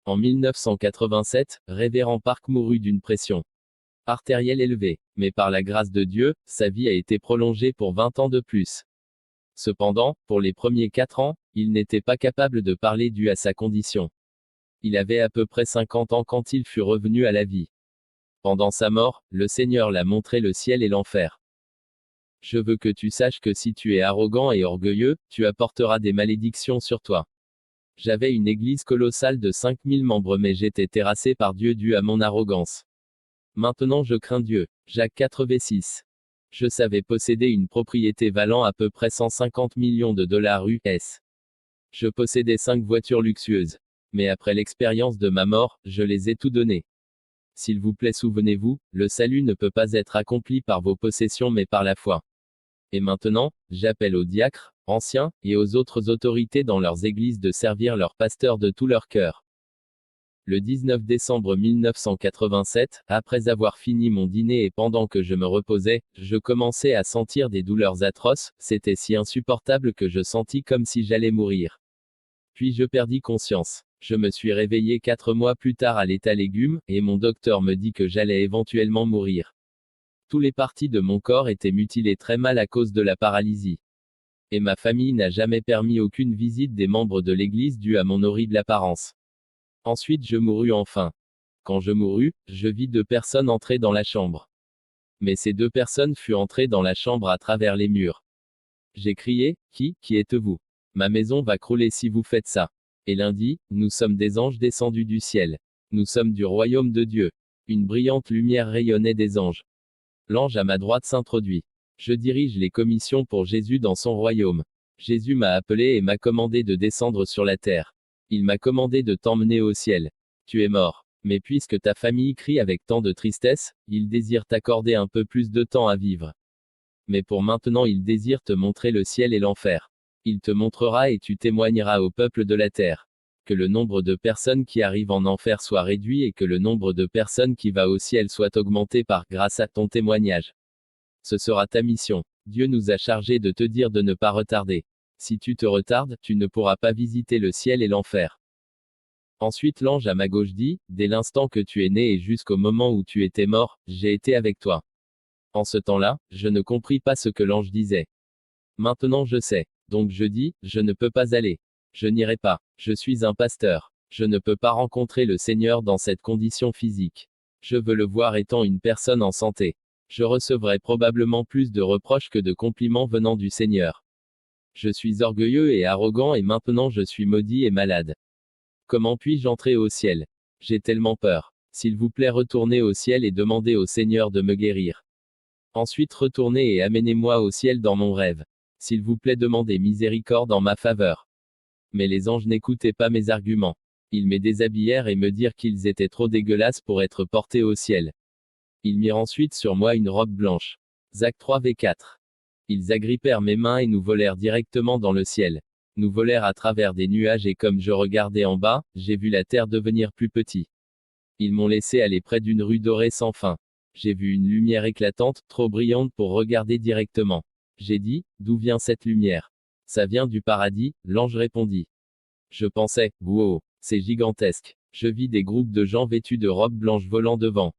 En 1987, Révérend Park mourut d'une pression artérielle élevée. Mais par la grâce de Dieu, sa vie a été prolongée pour 20 ans de plus. Cependant, pour les premiers 4 ans, il n'était pas capable de parler dû à sa condition. Il avait à peu près 50 ans quand il fut revenu à la vie. Pendant sa mort, le Seigneur l'a montré le ciel et l'enfer. Je veux que tu saches que si tu es arrogant et orgueilleux, tu apporteras des malédictions sur toi. J'avais une église colossale de 5000 membres mais j'étais terrassé par Dieu dû à mon arrogance. Maintenant je crains Dieu. Jacques 4:6. Je savais posséder une propriété valant à peu près 150 millions de dollars US. Je possédais 5 voitures luxueuses. Mais après l'expérience de ma mort, je les ai tout données. S'il vous plaît, souvenez-vous, le salut ne peut pas être accompli par vos possessions mais par la foi. Et maintenant, j'appelle aux diacres, anciens, et aux autres autorités dans leurs églises de servir leurs pasteurs de tout leur cœur. Le 19 décembre 1987, après avoir fini mon dîner et pendant que je me reposais, je commençais à sentir des douleurs atroces, c'était si insupportable que je sentis comme si j'allais mourir. Puis je perdis conscience. Je me suis réveillé 4 mois plus tard à l'état légume, et mon docteur me dit que j'allais éventuellement mourir. Tous les parties de mon corps étaient mutilées très mal à cause de la paralysie. Et ma famille n'a jamais permis aucune visite des membres de l'église due à mon horrible apparence. Ensuite je mourus enfin. Quand je mourus, je vis 2 personnes entrer dans la chambre. Mais ces 2 personnes furent entrées dans la chambre à travers les murs. J'ai crié, qui êtes-vous? Ma maison va crouler si vous faites ça. Et l'un dit, nous sommes des anges descendus du ciel. Nous sommes du royaume de Dieu. Une brillante lumière rayonnait des anges. L'ange à ma droite s'introduit. Je dirige les commissions pour Jésus dans son royaume. Jésus m'a appelé et m'a commandé de descendre sur la terre. Il m'a commandé de t'emmener au ciel. Tu es mort. Mais puisque ta famille crie avec tant de tristesse, il désire t'accorder un peu plus de temps à vivre. Mais pour maintenant il désire te montrer le ciel et l'enfer. Il te montrera et tu témoigneras au peuple de la terre. Que le nombre de personnes qui arrivent en enfer soit réduit et que le nombre de personnes qui va au ciel soit augmenté par grâce à ton témoignage. Ce sera ta mission. Dieu nous a chargés de te dire de ne pas retarder. Si tu te retardes, tu ne pourras pas visiter le ciel et l'enfer. Ensuite l'ange à ma gauche dit, dès l'instant que tu es né et jusqu'au moment où tu étais mort, j'ai été avec toi. En ce temps-là, je ne compris pas ce que l'ange disait. Maintenant je sais. Donc je dis, je ne peux pas aller. Je n'irai pas. Je suis un pasteur. Je ne peux pas rencontrer le Seigneur dans cette condition physique. Je veux le voir étant une personne en santé. Je recevrai probablement plus de reproches que de compliments venant du Seigneur. Je suis orgueilleux et arrogant et maintenant je suis maudit et malade. Comment puis-je entrer au ciel? J'ai tellement peur. S'il vous plaît, retournez au ciel et demandez au Seigneur de me guérir. Ensuite retournez et amenez-moi au ciel dans mon rêve. S'il vous plaît, demandez miséricorde en ma faveur. Mais les anges n'écoutaient pas mes arguments. Ils me déshabillèrent et me dirent qu'ils étaient trop dégueulasses pour être portés au ciel. Ils mirent ensuite sur moi une robe blanche. Zac 3:4. Ils agrippèrent mes mains et nous volèrent directement dans le ciel. Nous volèrent à travers des nuages et comme je regardais en bas, j'ai vu la terre devenir plus petite. Ils m'ont laissé aller près d'une rue dorée sans fin. J'ai vu une lumière éclatante, trop brillante pour regarder directement. J'ai dit, d'où vient cette lumière? Ça vient du paradis, l'ange répondit. Je pensais, wow, c'est gigantesque. Je vis des groupes de gens vêtus de robes blanches volant devant.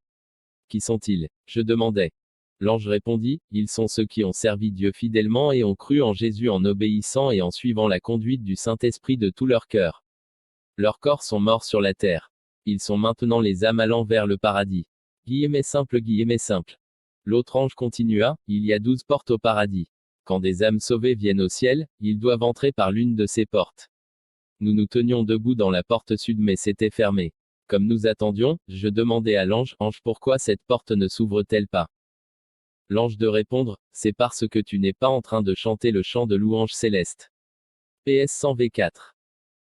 Qui sont-ils? Je demandais. L'ange répondit, ils sont ceux qui ont servi Dieu fidèlement et ont cru en Jésus en obéissant et en suivant la conduite du Saint-Esprit de tout leur cœur. Leurs corps sont morts sur la terre. Ils sont maintenant les âmes allant vers le paradis. Guillemets simple. L'autre ange continua, il y a 12 portes au paradis. Quand des âmes sauvées viennent au ciel, ils doivent entrer par l'une de ces portes. Nous nous tenions debout dans la porte sud mais c'était fermé. Comme nous attendions, je demandai à l'ange, ange, pourquoi cette porte ne s'ouvre-t-elle pas? L'ange de répondre, c'est parce que tu n'es pas en train de chanter le chant de louange céleste. PS 100v4.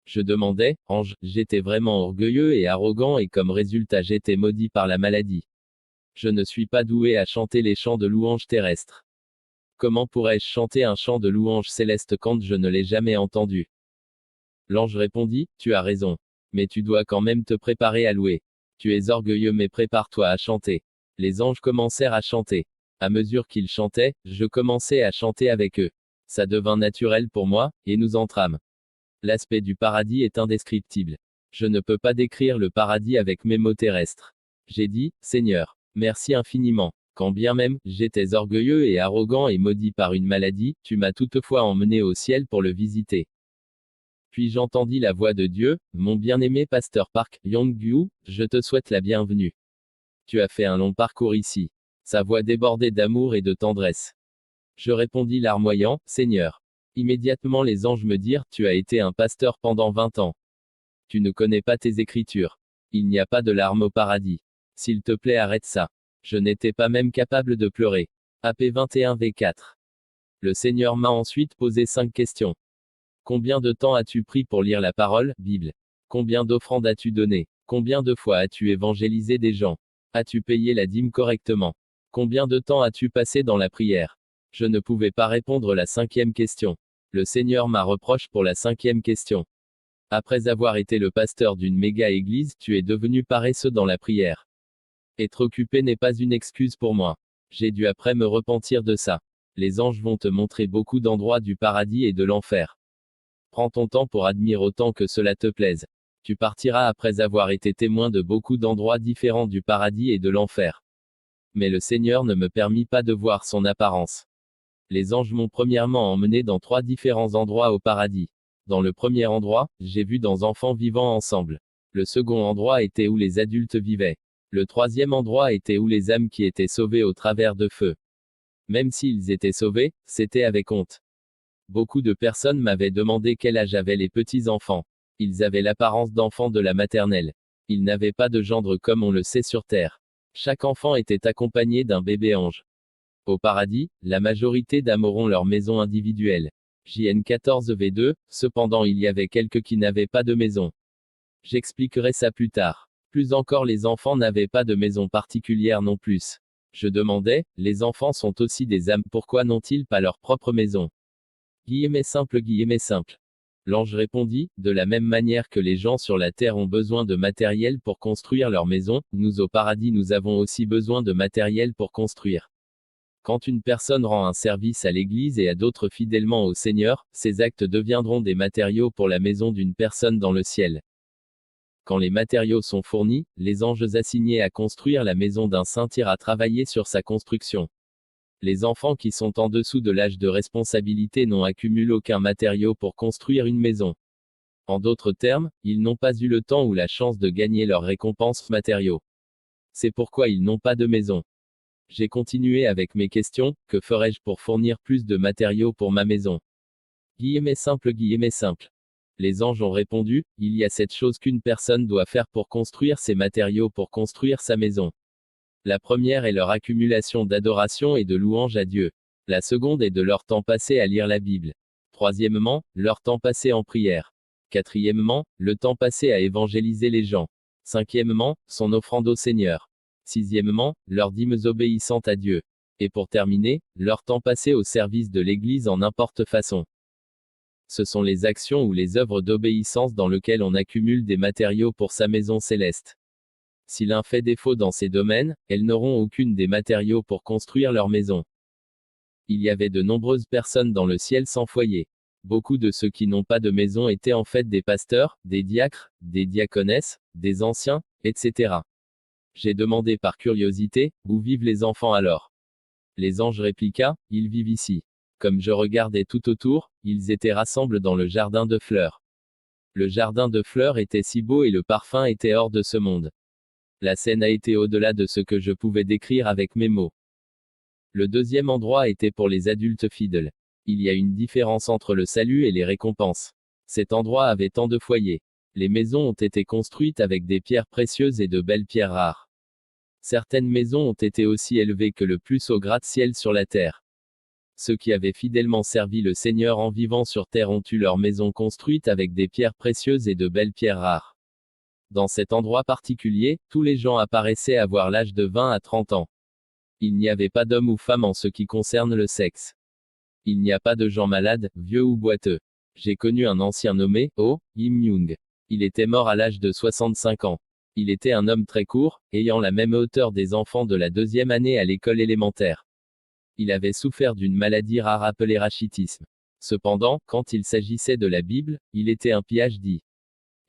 Je demandais, ange, j'étais vraiment orgueilleux et arrogant et comme résultat j'étais maudit par la maladie. Je ne suis pas doué à chanter les chants de louange terrestres. Comment pourrais-je chanter un chant de louange céleste quand je ne l'ai jamais entendu? L'ange répondit, tu as raison. Mais tu dois quand même te préparer à louer. Tu es orgueilleux mais prépare-toi à chanter. Les anges commencèrent à chanter. À mesure qu'ils chantaient, je commençais à chanter avec eux. Ça devint naturel pour moi, et nous entrâmes. L'aspect du paradis est indescriptible. Je ne peux pas décrire le paradis avec mes mots terrestres. J'ai dit, Seigneur, merci infiniment. Quand bien même, j'étais orgueilleux et arrogant et maudit par une maladie, tu m'as toutefois emmené au ciel pour le visiter. Puis j'entendis la voix de Dieu, mon bien-aimé pasteur Park Yong-gyu, je te souhaite la bienvenue. Tu as fait un long parcours ici. Sa voix débordait d'amour et de tendresse. Je répondis larmoyant, Seigneur. Immédiatement les anges me dirent, tu as été un pasteur pendant 20 ans. Tu ne connais pas tes écritures. Il n'y a pas de larmes au paradis. S'il te plaît, arrête ça. Je n'étais pas même capable de pleurer. AP 21v4. Le Seigneur m'a ensuite posé 5 questions. Combien de temps as-tu pris pour lire la parole, Bible? Combien d'offrandes as-tu donné? Combien de fois as-tu évangélisé des gens? As-tu payé la dîme correctement? Combien de temps as-tu passé dans la prière? Je ne pouvais pas répondre la 5e question. Le Seigneur m'a reproché pour la 5e question. Après avoir été le pasteur d'une méga église, tu es devenu paresseux dans la prière. Être occupé n'est pas une excuse pour moi. J'ai dû après me repentir de ça. Les anges vont te montrer beaucoup d'endroits du paradis et de l'enfer. Prends ton temps pour admirer autant que cela te plaise. Tu partiras après avoir été témoin de beaucoup d'endroits différents du paradis et de l'enfer. Mais le Seigneur ne me permit pas de voir son apparence. Les anges m'ont premièrement emmené dans 3 différents endroits au paradis. Dans le premier endroit, j'ai vu des enfants vivant ensemble. Le second endroit était où les adultes vivaient. Le troisième endroit était où les âmes qui étaient sauvées au travers de feu. Même s'ils étaient sauvés, c'était avec honte. Beaucoup de personnes m'avaient demandé quel âge avaient les petits-enfants. Ils avaient l'apparence d'enfants de la maternelle. Ils n'avaient pas de gendre comme on le sait sur Terre. Chaque enfant était accompagné d'un bébé ange. Au paradis, la majorité d'âmes auront leur maison individuelle. JN 14v2, cependant il y avait quelques qui n'avaient pas de maison. J'expliquerai ça plus tard. Plus encore les enfants n'avaient pas de maison particulière non plus. Je demandais, les enfants sont aussi des âmes, pourquoi n'ont-ils pas leur propre maison? Guillemets simple. L'ange répondit, de la même manière que les gens sur la terre ont besoin de matériel pour construire leur maison, nous au paradis nous avons aussi besoin de matériel pour construire. Quand une personne rend un service à l'Église et à d'autres fidèlement au Seigneur, ces actes deviendront des matériaux pour la maison d'une personne dans le ciel. Quand les matériaux sont fournis, les anges assignés à construire la maison d'un saint iront à travailler sur sa construction. Les enfants qui sont en dessous de l'âge de responsabilité n'ont accumulé aucun matériau pour construire une maison. En d'autres termes, ils n'ont pas eu le temps ou la chance de gagner leur récompense matériaux. C'est pourquoi ils n'ont pas de maison. J'ai continué avec mes questions, que ferais-je pour fournir plus de matériaux pour ma maison? Guillemets simple. Les anges ont répondu, il y a 7 choses qu'une personne doit faire pour construire ses matériaux pour construire sa maison. La première est leur accumulation d'adoration et de louange à Dieu. La seconde est de leur temps passé à lire la Bible. Troisièmement, leur temps passé en prière. Quatrièmement, le temps passé à évangéliser les gens. Cinquièmement, son offrande au Seigneur. Sixièmement, leurs dîmes obéissantes à Dieu. Et pour terminer, leur temps passé au service de l'Église en n'importe façon. Ce sont les actions ou les œuvres d'obéissance dans lesquelles on accumule des matériaux pour sa maison céleste. Si l'un fait défaut dans ces domaines, elles n'auront aucune des matériaux pour construire leur maison. Il y avait de nombreuses personnes dans le ciel sans foyer. Beaucoup de ceux qui n'ont pas de maison étaient en fait des pasteurs, des diacres, des diaconesses, des anciens, etc. J'ai demandé par curiosité, où vivent les enfants alors? Les anges répliqua, ils vivent ici. Comme je regardais tout autour, ils étaient rassemblés dans le jardin de fleurs. Le jardin de fleurs était si beau et le parfum était hors de ce monde. La scène a été au-delà de ce que je pouvais décrire avec mes mots. Le deuxième endroit était pour les adultes fidèles. Il y a une différence entre le salut et les récompenses. Cet endroit avait tant de foyers. Les maisons ont été construites avec des pierres précieuses et de belles pierres rares. Certaines maisons ont été aussi élevées que le plus haut gratte-ciel sur la terre. Ceux qui avaient fidèlement servi le Seigneur en vivant sur terre ont eu leur maison construite avec des pierres précieuses et de belles pierres rares. Dans cet endroit particulier, tous les gens apparaissaient avoir l'âge de 20 à 30 ans. Il n'y avait pas d'homme ou femme en ce qui concerne le sexe. Il n'y a pas de gens malades, vieux ou boiteux. J'ai connu un ancien nommé Oh Im-young. Il était mort à l'âge de 65 ans. Il était un homme très court, ayant la même hauteur des enfants de la 2e année à l'école élémentaire. Il avait souffert d'une maladie rare appelée rachitisme. Cependant, quand il s'agissait de la Bible, il était un PhD.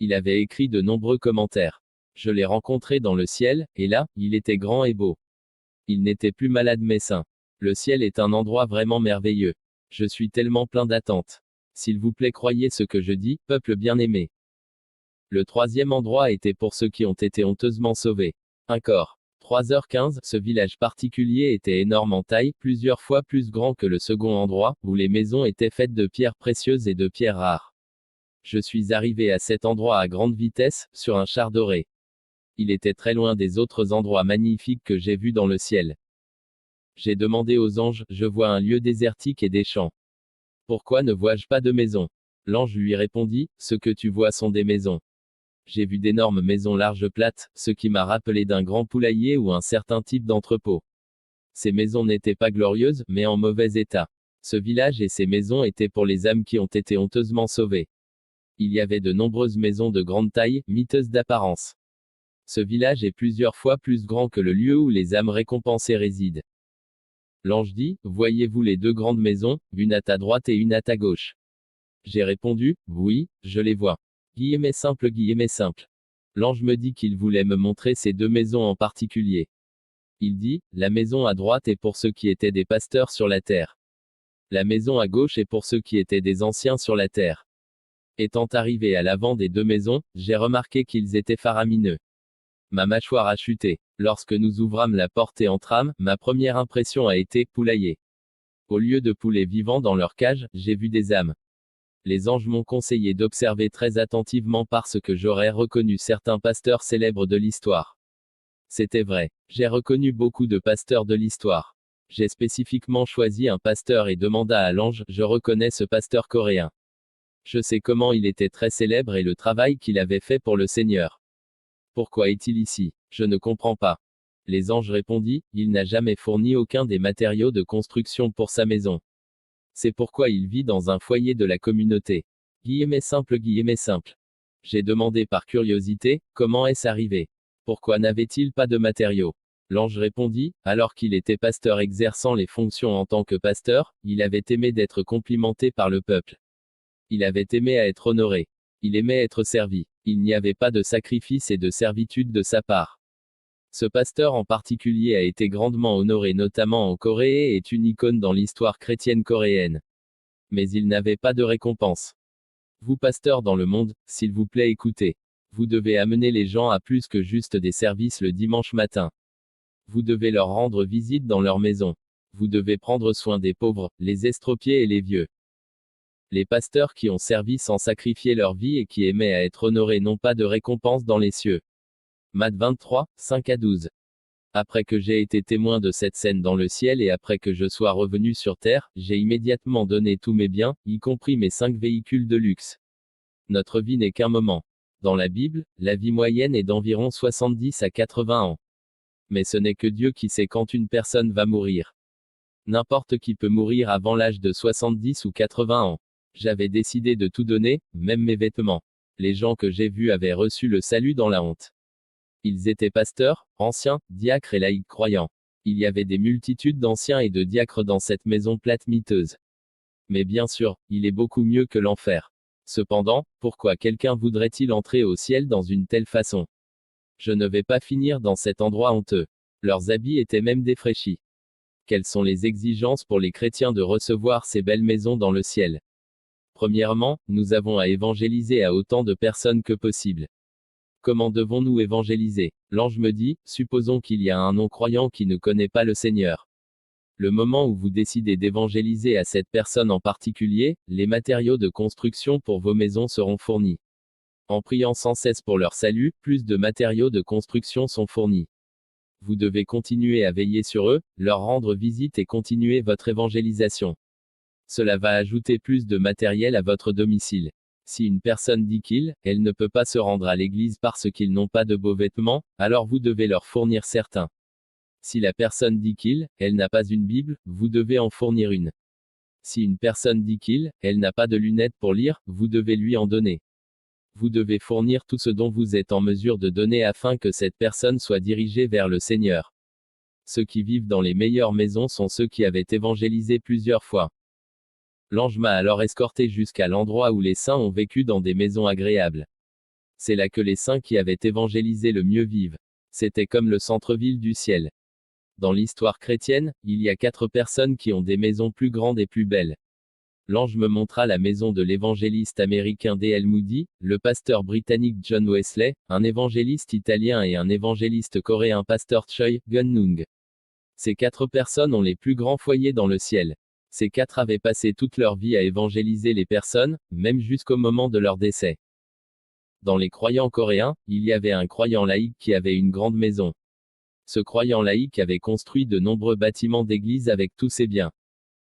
Il avait écrit de nombreux commentaires. Je l'ai rencontré dans le ciel, et là, il était grand et beau. Il n'était plus malade mais sain. Le ciel est un endroit vraiment merveilleux. Je suis tellement plein d'attentes. S'il vous plaît, croyez ce que je dis, peuple bien-aimé. Le troisième endroit était pour ceux qui ont été honteusement sauvés. Un corps. 3h15, ce village particulier était énorme en taille, plusieurs fois plus grand que le second endroit, où les maisons étaient faites de pierres précieuses et de pierres rares. Je suis arrivé à cet endroit à grande vitesse, sur un char doré. Il était très loin des autres endroits magnifiques que j'ai vus dans le ciel. J'ai demandé aux anges, je vois un lieu désertique et des champs. Pourquoi ne vois-je pas de maisons? L'ange lui répondit, ce que tu vois sont des maisons. J'ai vu d'énormes maisons larges plates, ce qui m'a rappelé d'un grand poulailler ou un certain type d'entrepôt. Ces maisons n'étaient pas glorieuses, mais en mauvais état. Ce village et ces maisons étaient pour les âmes qui ont été honteusement sauvées. Il y avait de nombreuses maisons de grande taille, miteuses d'apparence. Ce village est plusieurs fois plus grand que le lieu où les âmes récompensées résident. L'ange dit, voyez-vous les deux grandes maisons, une à ta droite et une à ta gauche? J'ai répondu, oui, je les vois. Guillemets simple. L'ange me dit qu'il voulait me montrer ces deux maisons en particulier. Il dit, la maison à droite est pour ceux qui étaient des pasteurs sur la terre. La maison à gauche est pour ceux qui étaient des anciens sur la terre. Étant arrivé à l'avant des deux maisons, j'ai remarqué qu'ils étaient faramineux. Ma mâchoire a chuté. Lorsque nous ouvrâmes la porte et entrâmes, ma première impression a été poulailler. Au lieu de poulets vivants dans leur cage, j'ai vu des âmes. Les anges m'ont conseillé d'observer très attentivement parce que j'aurais reconnu certains pasteurs célèbres de l'histoire. C'était vrai. J'ai reconnu beaucoup de pasteurs de l'histoire. J'ai spécifiquement choisi un pasteur et demanda à l'ange, je reconnais ce pasteur coréen. Je sais comment il était très célèbre et le travail qu'il avait fait pour le Seigneur. Pourquoi est-il ici? Je ne comprends pas. Les anges répondit, il n'a jamais fourni aucun des matériaux de construction pour sa maison. C'est pourquoi il vit dans un foyer de la communauté. Guillemets simple. J'ai demandé par curiosité, comment est-ce arrivé? Pourquoi n'avait-il pas de matériaux? L'ange répondit, alors qu'il était pasteur exerçant les fonctions en tant que pasteur, il avait aimé d'être complimenté par le peuple. Il avait aimé à être honoré. Il aimait être servi. Il n'y avait pas de sacrifice et de servitude de sa part. Ce pasteur en particulier a été grandement honoré notamment en Corée et est une icône dans l'histoire chrétienne coréenne. Mais il n'avait pas de récompense. Vous pasteurs dans le monde, s'il vous plaît écoutez. Vous devez amener les gens à plus que juste des services le dimanche matin. Vous devez leur rendre visite dans leur maison. Vous devez prendre soin des pauvres, les estropiés et les vieux. Les pasteurs qui ont servi sans sacrifier leur vie et qui aimaient à être honorés n'ont pas de récompense dans les cieux. Matthieu 23, 5-12. Après que j'ai été témoin de cette scène dans le ciel et après que je sois revenu sur terre, j'ai immédiatement donné tous mes biens, y compris mes 5 véhicules de luxe. Notre vie n'est qu'un moment. Dans la Bible, la vie moyenne est d'environ 70 à 80 ans. Mais ce n'est que Dieu qui sait quand une personne va mourir. N'importe qui peut mourir avant l'âge de 70 ou 80 ans. J'avais décidé de tout donner, même mes vêtements. Les gens que j'ai vus avaient reçu le salut dans la honte. Ils étaient pasteurs, anciens, diacres et laïcs croyants. Il y avait des multitudes d'anciens et de diacres dans cette maison plate miteuse. Mais bien sûr, il est beaucoup mieux que l'enfer. Cependant, pourquoi quelqu'un voudrait-il entrer au ciel dans une telle façon? Je ne vais pas finir dans cet endroit honteux. Leurs habits étaient même défraîchis. Quelles sont les exigences pour les chrétiens de recevoir ces belles maisons dans le ciel? Premièrement, nous avons à évangéliser à autant de personnes que possible. Comment devons-nous évangéliser? L'ange me dit, supposons qu'il y a un non-croyant qui ne connaît pas le Seigneur. Le moment où vous décidez d'évangéliser à cette personne en particulier, les matériaux de construction pour vos maisons seront fournis. En priant sans cesse pour leur salut, plus de matériaux de construction sont fournis. Vous devez continuer à veiller sur eux, leur rendre visite et continuer votre évangélisation. Cela va ajouter plus de matériel à votre domicile. Si une personne dit elle ne peut pas se rendre à l'église parce qu'ils n'ont pas de beaux vêtements, alors vous devez leur fournir certains. Si la personne dit elle n'a pas une Bible, vous devez en fournir une. Si une personne dit elle n'a pas de lunettes pour lire, vous devez lui en donner. Vous devez fournir tout ce dont vous êtes en mesure de donner afin que cette personne soit dirigée vers le Seigneur. Ceux qui vivent dans les meilleures maisons sont ceux qui avaient évangélisé plusieurs fois. L'ange m'a alors escorté jusqu'à l'endroit où les saints ont vécu dans des maisons agréables. C'est là que les saints qui avaient évangélisé le mieux vivent. C'était comme le centre-ville du ciel. Dans l'histoire chrétienne, il y a 4 personnes qui ont des maisons plus grandes et plus belles. L'ange me montra la maison de l'évangéliste américain D.L. Moody, le pasteur britannique John Wesley, un évangéliste italien et un évangéliste coréen pasteur Choi Gun-nung. Ces 4 personnes ont les plus grands foyers dans le ciel. Ces 4 avaient passé toute leur vie à évangéliser les personnes, même jusqu'au moment de leur décès. Dans les croyants coréens, il y avait un croyant laïque qui avait une grande maison. Ce croyant laïque avait construit de nombreux bâtiments d'église avec tous ses biens.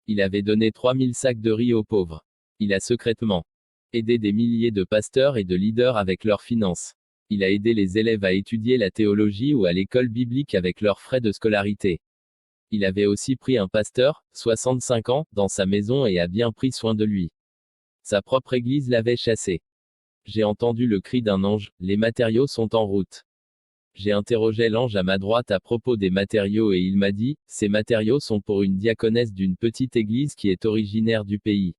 Il avait donné 3000 sacs de riz aux pauvres. Il a secrètement aidé des milliers de pasteurs et de leaders avec leurs finances. Il a aidé les élèves à étudier la théologie ou à l'école biblique avec leurs frais de scolarité. Il avait aussi pris un pasteur, 65 ans, dans sa maison et a bien pris soin de lui. Sa propre église l'avait chassé. J'ai entendu le cri d'un ange, les matériaux sont en route. J'ai interrogé l'ange à ma droite à propos des matériaux et il m'a dit, ces matériaux sont pour une diaconesse d'une petite église qui est originaire du pays.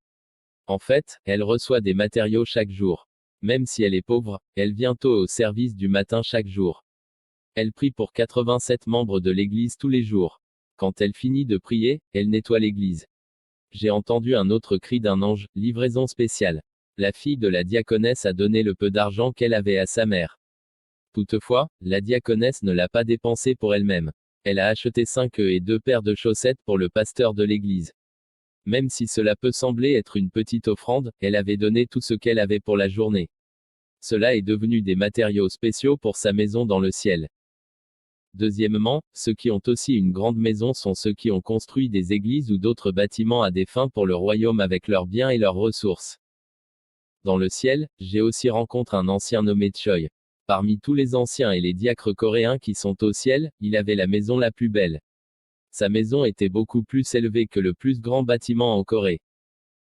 En fait, elle reçoit des matériaux chaque jour. Même si elle est pauvre, elle vient tôt au service du matin chaque jour. Elle prie pour 87 membres de l'église tous les jours. Quand elle finit de prier, elle nettoie l'église. J'ai entendu un autre cri d'un ange, livraison spéciale. La fille de la diaconesse a donné le peu d'argent qu'elle avait à sa mère. Toutefois, la diaconesse ne l'a pas dépensé pour elle-même. Elle a acheté 5 œufs et 2 paires de chaussettes pour le pasteur de l'église. Même si cela peut sembler être une petite offrande, elle avait donné tout ce qu'elle avait pour la journée. Cela est devenu des matériaux spéciaux pour sa maison dans le ciel. Deuxièmement, ceux qui ont aussi une grande maison sont ceux qui ont construit des églises ou d'autres bâtiments à des fins pour le royaume avec leurs biens et leurs ressources. Dans le ciel, j'ai aussi rencontré un ancien nommé Choi. Parmi tous les anciens et les diacres coréens qui sont au ciel, il avait la maison la plus belle. Sa maison était beaucoup plus élevée que le plus grand bâtiment en Corée.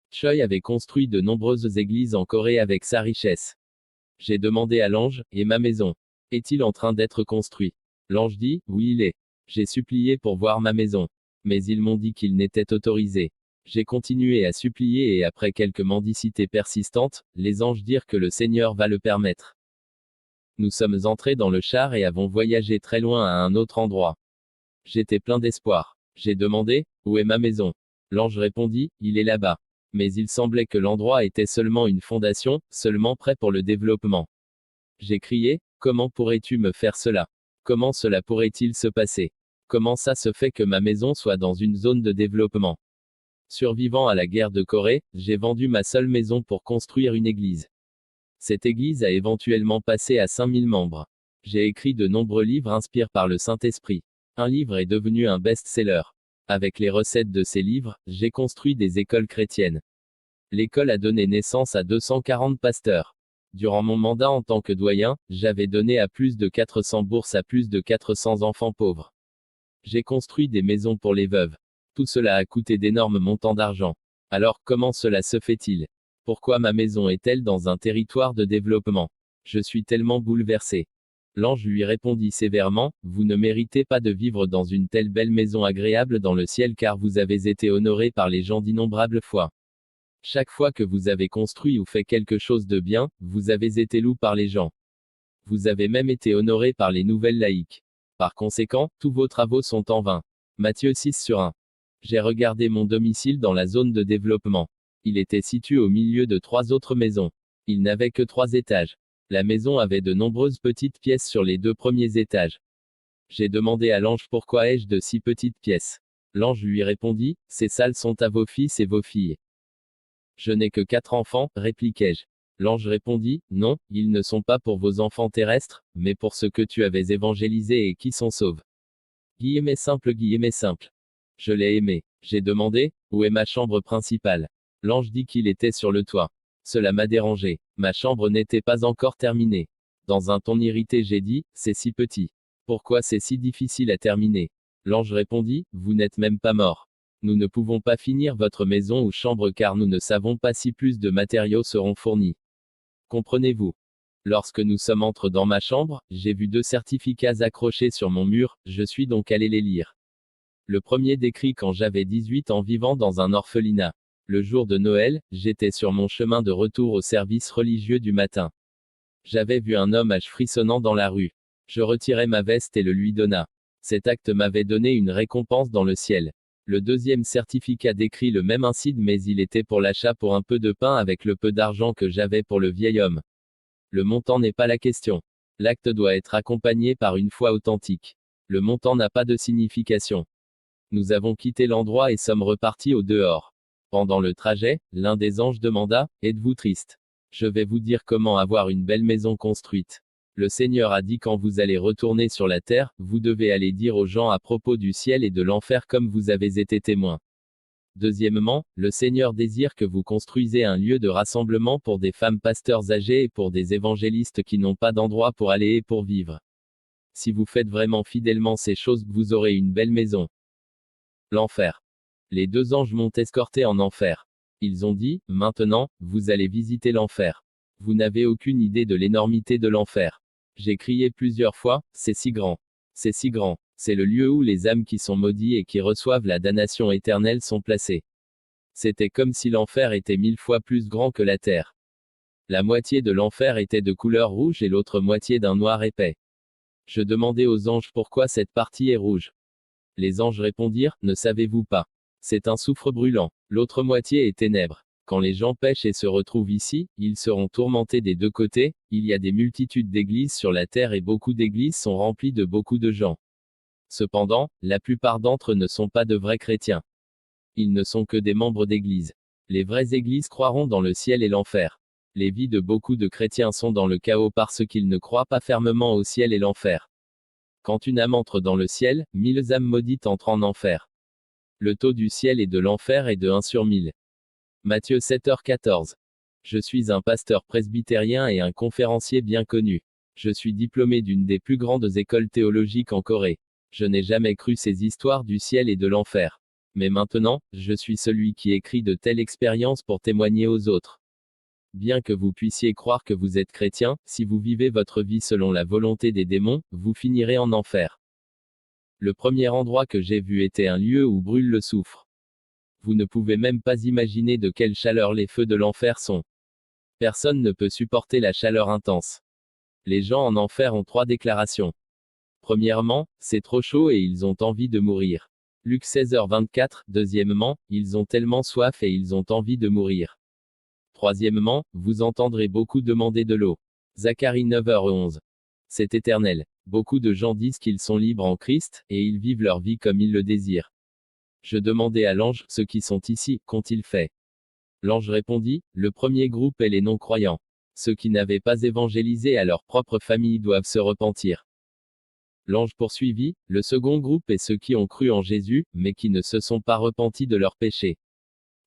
Choi avait construit de nombreuses églises en Corée avec sa richesse. J'ai demandé à l'ange, et ma maison? Est-il en train d'être construit? L'ange dit, oui il est. J'ai supplié pour voir ma maison. Mais ils m'ont dit qu'il n'était autorisé. J'ai continué à supplier et après quelques mendicités persistantes, les anges dirent que le Seigneur va le permettre. Nous sommes entrés dans le char et avons voyagé très loin à un autre endroit. J'étais plein d'espoir. J'ai demandé, où est ma maison? L'ange répondit, il est là-bas. Mais il semblait que l'endroit était seulement une fondation, seulement prêt pour le développement. J'ai crié, comment pourrais-tu me faire cela? Comment cela pourrait-il se passer? Comment ça se fait que ma maison soit dans une zone de développement? Survivant à la guerre de Corée, j'ai vendu ma seule maison pour construire une église. Cette église a éventuellement passé à 5000 membres. J'ai écrit de nombreux livres inspirés par le Saint-Esprit. Un livre est devenu un best-seller. Avec les recettes de ces livres, j'ai construit des écoles chrétiennes. L'école a donné naissance à 240 pasteurs. Durant mon mandat en tant que doyen, j'avais donné à plus de 400 bourses à plus de 400 enfants pauvres. J'ai construit des maisons pour les veuves. Tout cela a coûté d'énormes montants d'argent. Alors, comment cela se fait-il? Pourquoi ma maison est-elle dans un territoire de développement? Je suis tellement bouleversé. L'ange lui répondit sévèrement, vous ne méritez pas de vivre dans une telle belle maison agréable dans le ciel car vous avez été honoré par les gens d'innombrables fois. Chaque fois que vous avez construit ou fait quelque chose de bien, vous avez été loué par les gens. Vous avez même été honoré par les nouvelles laïques. Par conséquent, tous vos travaux sont en vain. Matthieu 6/1. J'ai regardé mon domicile dans la zone de développement. Il était situé au milieu de 3 autres maisons. Il n'avait que 3 étages. La maison avait de nombreuses petites pièces sur les 2 premiers étages. J'ai demandé à l'ange pourquoi ai-je de si petites pièces. L'ange lui répondit, ces salles sont à vos fils et vos filles. Je n'ai que 4 enfants, répliquai-je. L'ange répondit, non, ils ne sont pas pour vos enfants terrestres, mais pour ceux que tu avais évangélisés et qui sont sauvés. Guillemets simple. Je l'ai aimé. J'ai demandé, où est ma chambre principale? L'ange dit qu'il était sur le toit. Cela m'a dérangé. Ma chambre n'était pas encore terminée. Dans un ton irrité j'ai dit, c'est si petit. Pourquoi c'est si difficile à terminer? L'ange répondit, vous n'êtes même pas mort. Nous ne pouvons pas finir votre maison ou chambre car nous ne savons pas si plus de matériaux seront fournis. Comprenez-vous? Lorsque nous sommes entrés dans ma chambre, j'ai vu 2 certificats accrochés sur mon mur, je suis donc allé les lire. Le premier décrit quand j'avais 18 ans vivant dans un orphelinat. Le jour de Noël, j'étais sur mon chemin de retour au service religieux du matin. J'avais vu un homme âge frissonnant dans la rue. Je retirai ma veste et le lui donna. Cet acte m'avait donné une récompense dans le ciel. Le deuxième certificat décrit le même incident, mais il était pour l'achat pour un peu de pain avec le peu d'argent que j'avais pour le vieil homme. Le montant n'est pas la question. L'acte doit être accompagné par une foi authentique. Le montant n'a pas de signification. Nous avons quitté l'endroit et sommes repartis au dehors. Pendant le trajet, l'un des anges demanda, « Êtes-vous triste ? Je vais vous dire comment avoir une belle maison construite. Le Seigneur a dit quand vous allez retourner sur la terre, vous devez aller dire aux gens à propos du ciel et de l'enfer comme vous avez été témoins. Deuxièmement, le Seigneur désire que vous construisez un lieu de rassemblement pour des femmes pasteurs âgées et pour des évangélistes qui n'ont pas d'endroit pour aller et pour vivre. Si vous faites vraiment fidèlement ces choses, vous aurez une belle maison. » L'enfer. Les deux anges m'ont escorté en enfer. Ils ont dit, « Maintenant, vous allez visiter l'enfer. Vous n'avez aucune idée de l'énormité de l'enfer. » J'ai crié plusieurs fois, « C'est si grand. C'est si grand. » C'est le lieu où les âmes qui sont maudites et qui reçoivent la damnation éternelle sont placées. C'était comme si l'enfer était 1000 fois plus grand que la terre. La moitié de l'enfer était de couleur rouge et l'autre moitié d'un noir épais. Je demandai aux anges pourquoi cette partie est rouge. Les anges répondirent, « Ne savez-vous pas? C'est un soufre brûlant. L'autre moitié est ténèbres. Quand les gens pêchent et se retrouvent ici, ils seront tourmentés des deux côtés. Il y a des multitudes d'églises sur la terre et beaucoup d'églises sont remplies de beaucoup de gens. Cependant, la plupart d'entre eux ne sont pas de vrais chrétiens. Ils ne sont que des membres d'église. Les vraies églises croiront dans le ciel et l'enfer. Les vies de beaucoup de chrétiens sont dans le chaos parce qu'ils ne croient pas fermement au ciel et l'enfer. Quand une âme entre dans le ciel, 1000 âmes maudites entrent en enfer. Le taux du ciel et de l'enfer est de 1 sur 1000. Matthieu 7h14. Je suis un pasteur presbytérien et un conférencier bien connu. Je suis diplômé d'une des plus grandes écoles théologiques en Corée. Je n'ai jamais cru ces histoires du ciel et de l'enfer. Mais maintenant, je suis celui qui écrit de telles expériences pour témoigner aux autres. Bien que vous puissiez croire que vous êtes chrétien, si vous vivez votre vie selon la volonté des démons, vous finirez en enfer. Le premier endroit que j'ai vu était un lieu où brûle le soufre. Vous ne pouvez même pas imaginer de quelle chaleur les feux de l'enfer sont. Personne ne peut supporter la chaleur intense. Les gens en enfer ont 3 déclarations. Premièrement, c'est trop chaud et ils ont envie de mourir. Luc 16h24. Deuxièmement, ils ont tellement soif et ils ont envie de mourir. Troisièmement, vous entendrez beaucoup demander de l'eau. Zacharie 9h11. C'est éternel. Beaucoup de gens disent qu'ils sont libres en Christ, et ils vivent leur vie comme ils le désirent. Je demandai à l'ange, ceux qui sont ici, qu'ont-ils fait? L'ange répondit, le premier groupe est les non-croyants. Ceux qui n'avaient pas évangélisé à leur propre famille doivent se repentir. L'ange poursuivit, le second groupe est ceux qui ont cru en Jésus, mais qui ne se sont pas repentis de leurs péchés.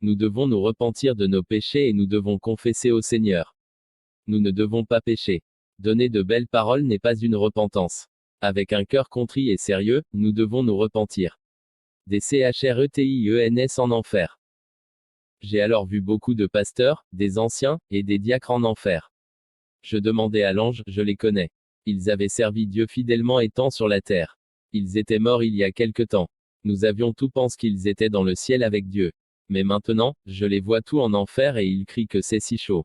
Nous devons nous repentir de nos péchés et nous devons confesser au Seigneur. Nous ne devons pas pécher. Donner de belles paroles n'est pas une repentance. Avec un cœur contrit et sérieux, nous devons nous repentir. Des CHRETIENS en enfer. J'ai alors vu beaucoup de pasteurs, des anciens, et des diacres en enfer. Je demandai à l'ange, je les connais. Ils avaient servi Dieu fidèlement étant sur la terre. Ils étaient morts il y a quelque temps. Nous avions tout pensé qu'ils étaient dans le ciel avec Dieu. Mais maintenant, je les vois tous en enfer et ils crient que c'est si chaud.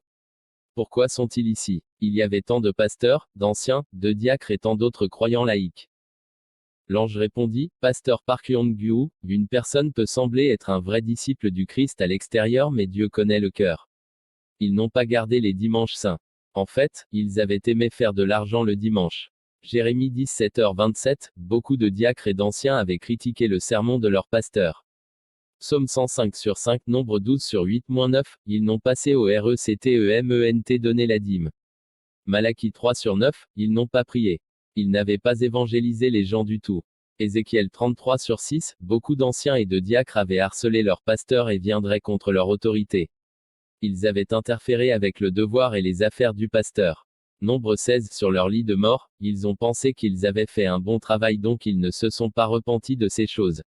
Pourquoi sont-ils ici? Il y avait tant de pasteurs, d'anciens, de diacres et tant d'autres croyants laïcs. L'ange répondit, Pasteur Park Yong-gyu, une personne peut sembler être un vrai disciple du Christ à l'extérieur mais Dieu connaît le cœur. Ils n'ont pas gardé les dimanches saints. En fait, ils avaient aimé faire de l'argent le dimanche. Jérémie 17h27, beaucoup de diacres et d'anciens avaient critiqué le sermon de leur pasteur. Psaume 105/5, Nombre 12/8-9, ils n'ont passé au RECTEMENT donné la dîme. Malachie 3/9, ils n'ont pas prié. Ils n'avaient pas évangélisé les gens du tout. Ézéchiel 33/6, beaucoup d'anciens et de diacres avaient harcelé leurs pasteurs et viendraient contre leur autorité. Ils avaient interféré avec le devoir et les affaires du pasteur. Nombre 16, sur leur lit de mort, ils ont pensé qu'ils avaient fait un bon travail donc ils ne se sont pas repentis de ces choses.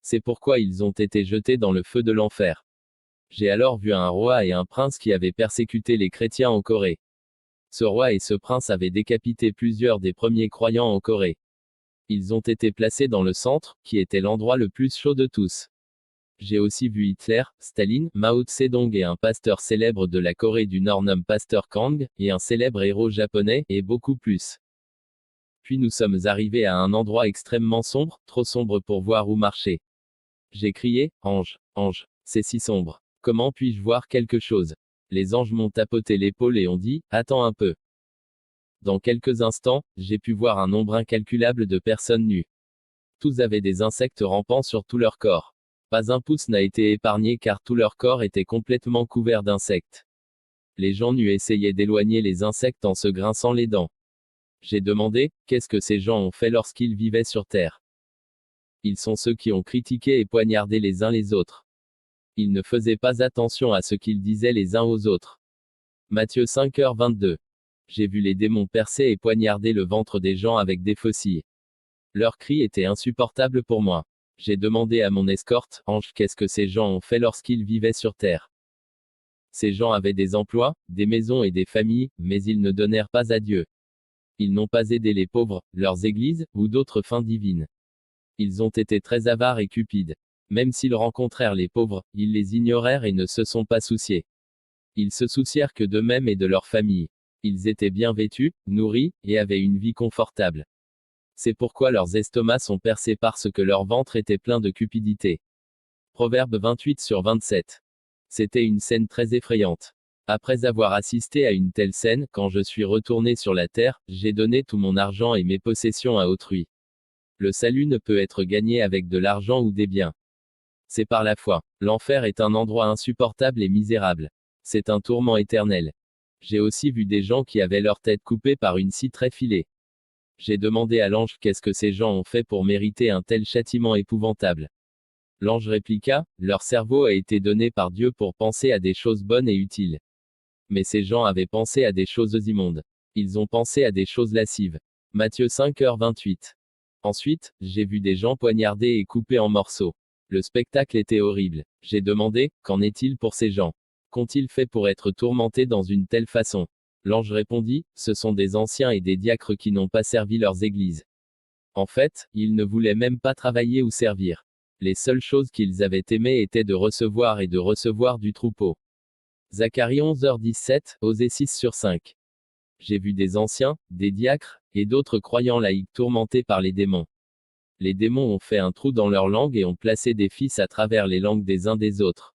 C'est pourquoi ils ont été jetés dans le feu de l'enfer. J'ai alors vu un roi et un prince qui avaient persécuté les chrétiens en Corée. Ce roi et ce prince avaient décapité plusieurs des premiers croyants en Corée. Ils ont été placés dans le centre, qui était l'endroit le plus chaud de tous. J'ai aussi vu Hitler, Staline, Mao Tse-dong et un pasteur célèbre de la Corée du Nord nommé Pasteur Kang, et un célèbre héros japonais, et beaucoup plus. Puis nous sommes arrivés à un endroit extrêmement sombre, trop sombre pour voir ou marcher. J'ai crié, ange, ange, c'est si sombre. Comment puis-je voir quelque chose? Les anges m'ont tapoté l'épaule et ont dit, attends un peu. Dans quelques instants, j'ai pu voir un nombre incalculable de personnes nues. Tous avaient des insectes rampant sur tout leur corps. Pas un pouce n'a été épargné car tout leur corps était complètement couvert d'insectes. Les gens nus essayaient d'éloigner les insectes en se grinçant les dents. J'ai demandé, qu'est-ce que ces gens ont fait lorsqu'ils vivaient sur Terre? Ils sont ceux qui ont critiqué et poignardé les uns les autres. Ils ne faisaient pas attention à ce qu'ils disaient les uns aux autres. Matthieu 5h22. J'ai vu les démons percer et poignarder le ventre des gens avec des faucilles. Leurs cris étaient insupportables pour moi. J'ai demandé à mon escorte, ange, qu'est-ce que ces gens ont fait lorsqu'ils vivaient sur Terre? Ces gens avaient des emplois, des maisons et des familles, mais ils ne donnèrent pas à Dieu. Ils n'ont pas aidé les pauvres, leurs églises, ou d'autres fins divines. Ils ont été très avares et cupides. Même s'ils rencontrèrent les pauvres, ils les ignorèrent et ne se sont pas souciés. Ils se soucièrent que d'eux-mêmes et de leur famille. Ils étaient bien vêtus, nourris, et avaient une vie confortable. C'est pourquoi leurs estomacs sont percés parce que leur ventre était plein de cupidité. Proverbe 28/27. C'était une scène très effrayante. Après avoir assisté à une telle scène, quand je suis retourné sur la terre, j'ai donné tout mon argent et mes possessions à autrui. Le salut ne peut être gagné avec de l'argent ou des biens. C'est par la foi. L'enfer est un endroit insupportable et misérable. C'est un tourment éternel. J'ai aussi vu des gens qui avaient leur tête coupée par une scie très filée. J'ai demandé à l'ange qu'est-ce que ces gens ont fait pour mériter un tel châtiment épouvantable. L'ange répliqua, leur cerveau a été donné par Dieu pour penser à des choses bonnes et utiles. Mais ces gens avaient pensé à des choses immondes. Ils ont pensé à des choses lascives. Matthieu 5h28. Ensuite, j'ai vu des gens poignardés et coupés en morceaux. Le spectacle était horrible. J'ai demandé, qu'en est-il pour ces gens? Qu'ont-ils fait pour être tourmentés dans une telle façon? L'ange répondit, ce sont des anciens et des diacres qui n'ont pas servi leurs églises. En fait, ils ne voulaient même pas travailler ou servir. Les seules choses qu'ils avaient aimées étaient de recevoir et de recevoir du troupeau. Zacharie 11h17, Osée 6/5. J'ai vu des anciens, des diacres, et d'autres croyants laïcs tourmentés par les démons. Les démons ont fait un trou dans leur langue et ont placé des fils à travers les langues des uns des autres.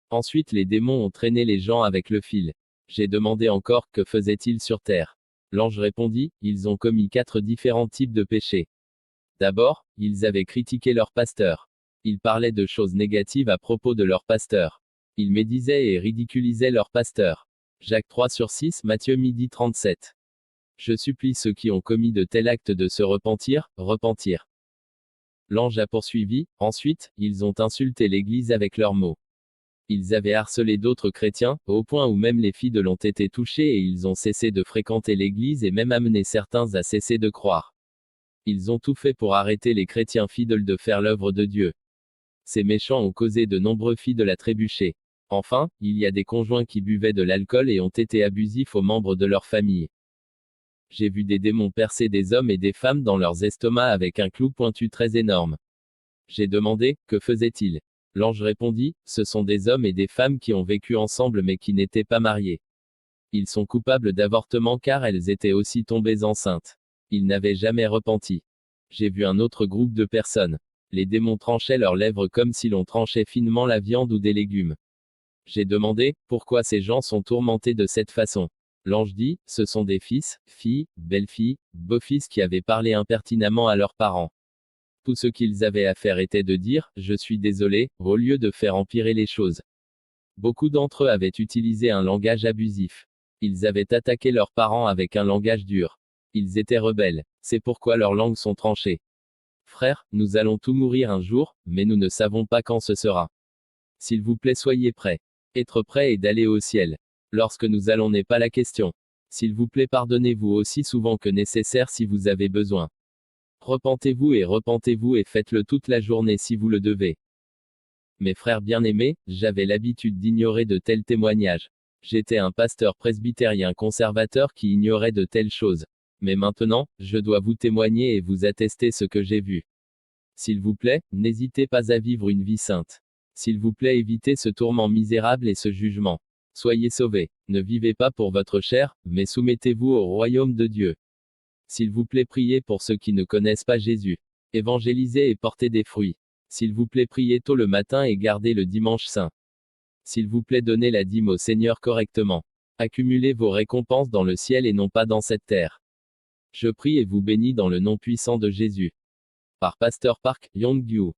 Ensuite les démons ont traîné les gens avec le fil. J'ai demandé encore, que faisaient-ils sur terre? L'ange répondit, ils ont commis 4 différents types de péchés. D'abord, ils avaient critiqué leur pasteur. Ils parlaient de choses négatives à propos de leur pasteur. Ils médisaient et ridiculisaient leur pasteur. Jacques 3/6, Matthieu 12h37. Je supplie ceux qui ont commis de tels actes de se repentir, repentir. L'ange a poursuivi, ensuite, ils ont insulté l'Église avec leurs mots. Ils avaient harcelé d'autres chrétiens, au point où même les fidèles ont été touchés et ils ont cessé de fréquenter l'Église et même amené certains à cesser de croire. Ils ont tout fait pour arrêter les chrétiens fidèles de faire l'œuvre de Dieu. Ces méchants ont causé de nombreux fidèles à trébucher. Enfin, il y a des conjoints qui buvaient de l'alcool et ont été abusifs aux membres de leur famille. J'ai vu des démons percer des hommes et des femmes dans leurs estomacs avec un clou pointu très énorme. J'ai demandé, que faisaient-ils? L'ange répondit, ce sont des hommes et des femmes qui ont vécu ensemble mais qui n'étaient pas mariés. Ils sont coupables d'avortement car elles étaient aussi tombées enceintes. Ils n'avaient jamais repenti. J'ai vu un autre groupe de personnes. Les démons tranchaient leurs lèvres comme si l'on tranchait finement la viande ou des légumes. J'ai demandé, pourquoi ces gens sont tourmentés de cette façon? L'ange dit, ce sont des fils, filles, belles-filles, beaux-fils qui avaient parlé impertinemment à leurs parents. Tout ce qu'ils avaient à faire était de dire, je suis désolé, au lieu de faire empirer les choses. Beaucoup d'entre eux avaient utilisé un langage abusif. Ils avaient attaqué leurs parents avec un langage dur. Ils étaient rebelles. C'est pourquoi leurs langues sont tranchées. Frères, nous allons tous mourir un jour, mais nous ne savons pas quand ce sera. S'il vous plaît, soyez prêts. Être prêt et d'aller au ciel. Lorsque nous allons n'est pas la question. S'il vous plaît, pardonnez-vous aussi souvent que nécessaire si vous avez besoin. Repentez-vous et faites-le toute la journée si vous le devez. Mes frères bien-aimés, j'avais l'habitude d'ignorer de tels témoignages. J'étais un pasteur presbytérien conservateur qui ignorait de telles choses. Mais maintenant, je dois vous témoigner et vous attester ce que j'ai vu. S'il vous plaît, n'hésitez pas à vivre une vie sainte. S'il vous plaît, évitez ce tourment misérable et ce jugement. Soyez sauvés. Ne vivez pas pour votre chair, mais soumettez-vous au royaume de Dieu. S'il vous plaît, priez pour ceux qui ne connaissent pas Jésus. Évangélisez et portez des fruits. S'il vous plaît, priez tôt le matin et gardez le dimanche saint. S'il vous plaît, donnez la dîme au Seigneur correctement. Accumulez vos récompenses dans le ciel et non pas dans cette terre. Je prie et vous bénis dans le nom puissant de Jésus. Par Pasteur Park Yong-gyu.